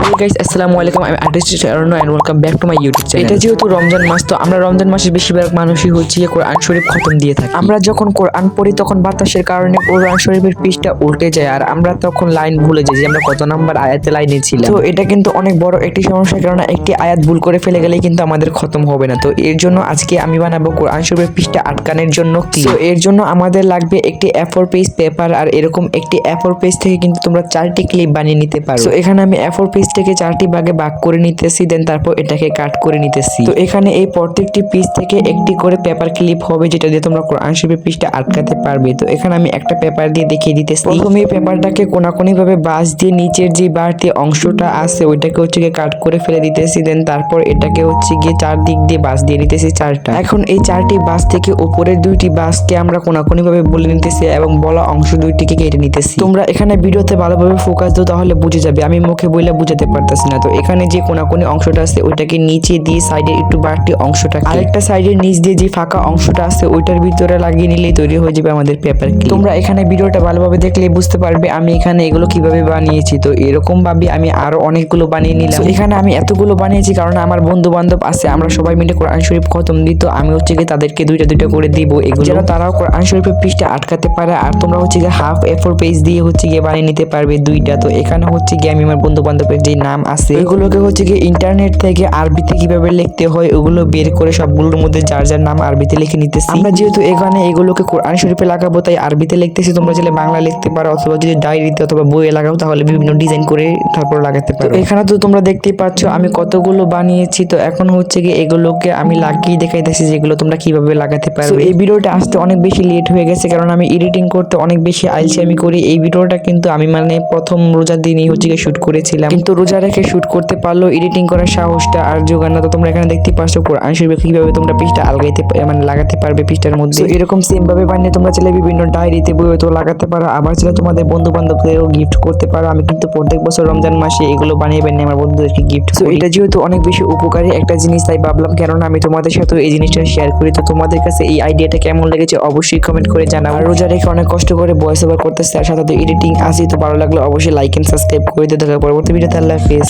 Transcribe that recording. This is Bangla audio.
হ্যালো গাইস, আসসালামু আলাইকুম। আমি artist Arno and welcome back to my YouTube channel. এটা যেহেতু রমজান মাস, তো আমরা রমজান মাসে বেশিরভাগ মানুষই হচ্ছে কোরআন শরীফ খতম দিয়ে থাকি। আমরা যখন কোরআন পড়ি তখন বাতাসের কারণে কোরআন শরীফের পৃষ্ঠা উল্টে যায় আর আমরা তখন লাইন ভুলে যাই যে আমরা কত নাম্বার আয়াতে লাইনে ছিলাম। তো এটা কিন্তু অনেক বড় একটি সমস্যা, কারণ একটি আয়াত ভুল করে ফেলে গেলেই কিন্তু আমাদের খতম হবে না। তো এর জন্য আজকে আমি বানাবো কোরআন শরীফের পৃষ্ঠা আটকানোর জন্য ক্লিপ। তো এর জন্য আমাদের লাগবে একটি A4 পেজ পেপার, আর এরকম একটি A4 পেজ থেকে কিন্তু তোমরা 4টি ক্লিপ বানিয়ে নিতে পারো। তো এখানে আমি A4 পেজ থেকে 4টি ভাগে ভাগ করে নিতেছি, দেন তারপর এটাকে কাট করে নিতেছি। তো এখানে এই প্রত্যেকটি পিস থেকে একটি করে পেপার ক্লিপ হবে, যেটা দিয়ে তোমরা কোরআন শরীফের পৃষ্ঠা আটকাতে পারবে। তো এখানে আমি একটা পেপার দিয়ে দেখিয়ে দিতেছি। প্রথমে এই পেপারটাকে কোনাকুনি ভাবে বাঁশ দিয়ে নিচের যে বাড়তি অংশটা আছে ওইটাকে হচ্ছে গিয়ে কাট করে ফেলে দিতেছি, দেন তারপর এটাকে হচ্ছে গিয়ে চারদিক দিয়ে বাঁশ দিয়ে নিতেছি 4টা। এখন এই 4টি বাঁশ থেকে উপরের 2টি বাঁশকে আমরা কোনাকুনি ভাবে বলে নিতেছি এবং বলা অংশ 2টিকে কেটে নিতেছি। তোমরা এখানে ভিডিওতে ভালোভাবে ফোকাস দাও, তাহলে বুঝে যাবে। আমি মুখে বইলে বুঝাতে পারতেছি না। তো এখানে যে কোনাকুনি অংশটা আছে ওইটাকে নিচে দিয়ে সাইডের একটু বাড়তি অংশটাকে আরেকটা সাইডের নিচ দিয়ে যে ফাঁকা অংশটা আছে ওইটার ভিতরে লাগিয়ে নিলেই তৈরি হয়ে যাবে আমাদের পেপার ক্লিপ। তোমরা এখানে ভিডিওটা ভালোভাবে দেখলে বুঝতে পারবে আমি এখানে এগুলো কিভাবে বানিয়েছি। তো এরকম ভাবে আমি আরো অনেকগুলো বানিয়ে নিলাম। এখানে আমি এতগুলো বানিয়েছি কারণ আমার বন্ধু বান্ধব আছে, আমরা সবাই মিলে কোরআন শরীফ খতম দিই। তো আমি হচ্ছে গিয়ে তাদেরকে দুইটা দুইটা করে দিব এগুলো, যেন তারাও কোরআন শরীফের পৃষ্ঠা আটকাতে পারে। আর তোমরা হচ্ছে গিয়ে হাফ A4 পেজ দিয়ে হচ্ছে গিয়ে বানিয়ে নিতে পারবে 2টা। তো এখানে হচ্ছে গিয়ে আমি আমার বন্ধু বান্ধবের যে নাম আছে ওইগুলোকে হচ্ছে গিয়ে ইন্টারনেট থেকে আরবিতে কিভাবে লিখতে হয় ওগুলো বের করে সবগুলোর মধ্যে যার যার নাম আরবিতে লিখে নিতেছি। আমরা যেহেতু এখানে এগুলোকে কোরআন শরীফে লাগাবো তাই আরবিতে লিখতেছি। তোমরা চাইলে বাংলা লিখতে পারো, অথবা যদি ডায়েরিতে অথবা বইয়ে লাগাও তাহলে বিভিন্ন ডিজাইন করে তারপর লাগাতে পারো। এখানে তো তোমরা দেখতেই পাচ্ছ আমি কতগুলো বানিয়েছি। তো এখন হচ্ছে গিয়ে এগুলোকে আমি লাগিয়ে দেখাইতেছি যেগুলো তোমরা কিভাবে লাগাতে পারবে। এই ভিডিওটা আসতে অনেক বেশি লেট হয়ে গেছে কারণ আমি এডিটিং করতে অনেক বেশি আলসেমি করি। এই ভিডিওটা কিন্তু আমি প্রথম রোজার দিনই হচ্ছে গিয়ে শুট করেছিলাম, কিন্তু রোজা রেখে শুট করতে পারলো এডিটিং করার সাহসটা আর জোগান না। তো তোমরা এখানে দেখতে পাচ্ছ কোরআন শরীফে কিভাবে তোমরা পৃষ্ঠা আলগাইতে লাগাতে পারবে পৃষ্ঠার মধ্যে। এরকম সেম ভাবে বানিয়ে তোমরা চাইলে বিভিন্ন ডায়েরিতে বইয়ে তো লাগাতে পারো, আবার চাইলে তোমাদের বন্ধু বান্ধবদেরও গিফট করতে পারো। আমি কিন্তু প্রত্যেক বছর রমজান মাসে এগুলো বানিয়ে বানিয়ে আমার বন্ধুদেরকে গিফট করি। এটা যেহেতু অনেক বেশি উপকারী একটা জিনিস তাই ভাবলাম কেন আমি তোমাদের সাথে এই জিনিসটা শেয়ার করি। তো তোমাদের কাছে এই আইডিয়াটা কেমন লেগেছে অবশ্যই কমেন্ট করে জানাও। আর রোজা রেখে অনেক কষ্ট করে ভয়েস ওভার করতেছে আর সাথে এডিটিং আসি। তো ভালো লাগলে অবশ্যই লাইক এন্ড সাবস্ক্রাইব করে দিতে। দেখা পরবর্তী ভিডিওতে। আল্লাহ হাফেজ।